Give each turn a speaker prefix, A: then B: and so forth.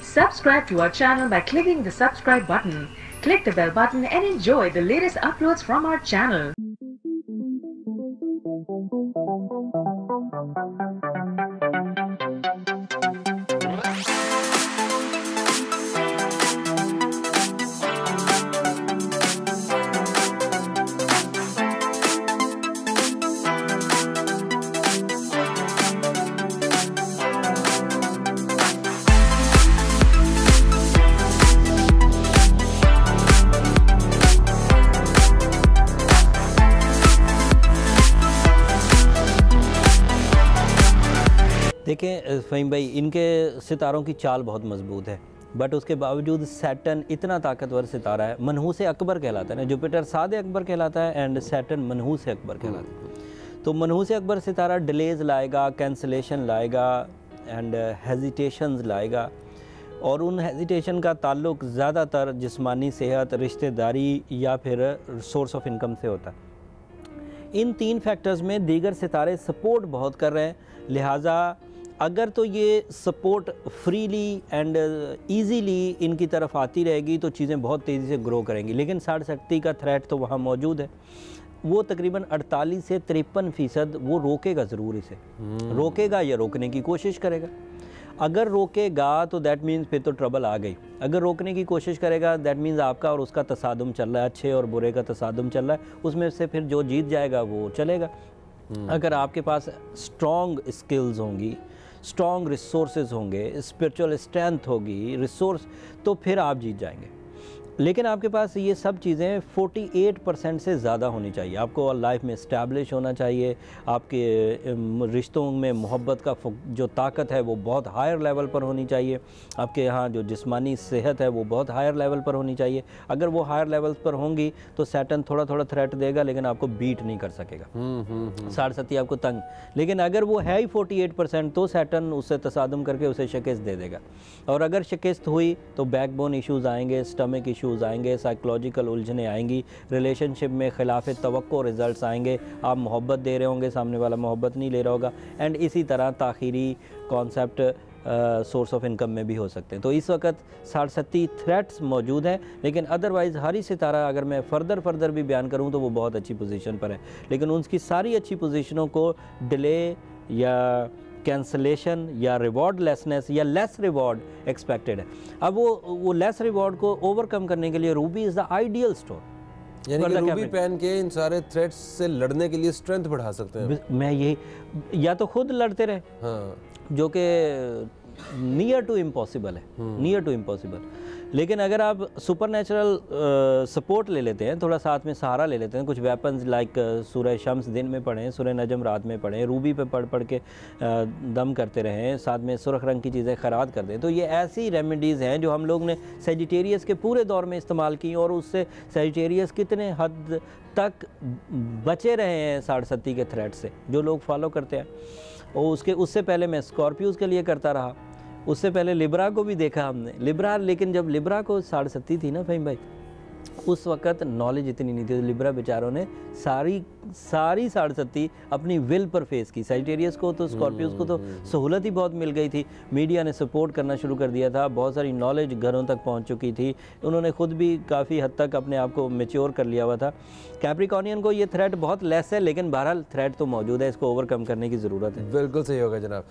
A: Subscribe to our channel by clicking the subscribe button. Click the bell button and enjoy the latest uploads from our channel.
B: देखें फ़हीम भाई, इनके सितारों की चाल बहुत मजबूत है, बट उसके बावजूद सैटर्न इतना ताकतवर सितारा है, मनहूस अकबर कहलाता है ना। जुपिटर सादे अकबर कहलाता है एंड सैटर्न मनहूस अकबर कहलाता है। तो मनहूस अकबर सितारा डिलेज लाएगा, कैंसलेशन लाएगा एंड हेजिटेशंस लाएगा, और उन हेजिटेशन का ताल्लुक ज़्यादातर जिस्मानी सेहत, रिश्तेदारी या फिर सोर्स ऑफ इनकम से होता है। इन तीन फैक्टर्स में दीगर सितारे सपोर्ट बहुत कर रहे हैं, लिहाजा अगर तो ये सपोर्ट फ्रीली एंड ईज़ीली इनकी तरफ आती रहेगी तो चीज़ें बहुत तेज़ी से ग्रो करेंगी। लेकिन साढ़ शक्ति का थ्रेट तो वहाँ मौजूद है, वो तकरीबन 48 से 53% वो रोकेगा ज़रूर, इसे रोकेगा या रोकने की कोशिश करेगा। अगर रोकेगा तो दैट मीन्स फिर तो ट्रबल आ गई। अगर रोकने की कोशिश करेगा दैट मीन्स आपका और उसका तसादुम चल रहा है, अच्छे और बुरे का तसादुम चल रहा है, उसमें से फिर जो जीत जाएगा वो चलेगा। अगर आपके पास स्ट्रॉन्ग स्किल्स होंगी, स्ट्रॉन्ग रिसोर्सेज होंगे, स्पिरिचुअल स्ट्रेंथ होगी, रिसोर्स, तो फिर आप जीत जाएंगे। लेकिन आपके पास ये सब चीज़ें 48% से ज़्यादा होनी चाहिए। आपको लाइफ में इस्टेब्लिश होना चाहिए, आपके रिश्तों में मोहब्बत का जो ताकत है वो बहुत हायर लेवल पर होनी चाहिए, आपके यहाँ जो जिस्मानी सेहत है वो बहुत हायर लेवल पर होनी चाहिए। अगर वो हायर लेवल्स पर होंगी तो सैटर्न थोड़ा थोड़ा थ्रेट देगा, लेकिन आपको बीट नहीं कर सकेगा। साढ़ सती आपको तंग। लेकिन अगर वो है ही 48% तो सैटर्न उससे तसादुम करके उसे शिकस्त दे देगा, और अगर शिकस्त हुई तो बैकबोन इश्यूज़ आएंगे, स्टमक इश्यूज़ आएंगे, साइकोलॉजिकल उलझने आएंगी, रिलेशनशिप में खिलाफ तवक्को रिजल्ट्स आएंगे, आप मोहब्बत दे रहे होंगे, सामने वाला मोहब्बत नहीं ले रहा होगा, एंड इसी तरह ताखीरी कॉन्सेप्ट सोर्स ऑफ इनकम में भी हो सकते हैं। तो इस वक्त साढ़ सत्ती थ्रेट्स मौजूद हैं, लेकिन अदरवाइज़ हरी सितारा अगर मैं फर्दर भी बयान करूँ तो वो बहुत अच्छी पोजीशन पर है। लेकिन उसकी सारी अच्छी पोजीशनों को डिले या कैंसलेशन या रिवॉर्ड लेसनेस या लेस रिवॉर्ड एक्सपेक्टेड है। अब वो लेस रिवॉर्ड को ओवरकम करने के लिए Ruby is the ideal stone,
C: यानी कि रूबी पहन के इन सारे थ्रेट्स से लड़ने के लिए स्ट्रेंथ बढ़ा सकते हैं।
B: मैं यही, या तो खुद लड़ते रहे,
C: हाँ,
B: जो कि नियर टू इम्पॉसिबल है, नियर टू इम्पॉसिबल। लेकिन अगर आप सुपर नेचुरल सपोर्ट ले लेते हैं, थोड़ा साथ में सहारा ले लेते हैं, कुछ वेपन्स लाइक सूरह शम्स दिन में पढ़ें, सूरह नजम रात में पढ़ें, रूबी पे पढ़ के दम करते रहें, साथ में सुरख रंग की चीज़ें खराद कर दें, तो ये ऐसी रेमेडीज़ हैं जो हम लोग ने सेजिटेरियस के पूरे दौर में इस्तेमाल की, और उससे सेजिटेरियस कितने हद तक बचे रहे हैं साढ़ सत्ती के थ्रेट से, जो लोग फॉलो करते हैं। और उससे पहले मैं स्कॉर्पियोज़ के लिए करता रहा, उससे पहले लिब्रा को भी देखा हमने, लिब्रा। लेकिन जब लिब्रा को साढ़ सत्ती थी ना फ़हीम भाई, उस वक़्त नॉलेज इतनी नहीं थी, लिब्रा बेचारों ने सारी साढ़ सत्ती अपनी विल पर फेस की। सजिटेरियस को तो, स्कॉर्पियोज़ को तो सहूलत ही बहुत मिल गई थी, मीडिया ने सपोर्ट करना शुरू कर दिया था, बहुत सारी नॉलेज घरों तक पहुंच चुकी थी, उन्होंने खुद भी काफ़ी हद तक अपने आप को मैच्योर कर लिया हुआ था। कैप्रिकॉर्नियन को ये थ्रेट बहुत लेस है, लेकिन बहरहाल थ्रेट तो मौजूद है, इसको ओवरकम करने की ज़रूरत है।
C: बिल्कुल सही होगा जनाब।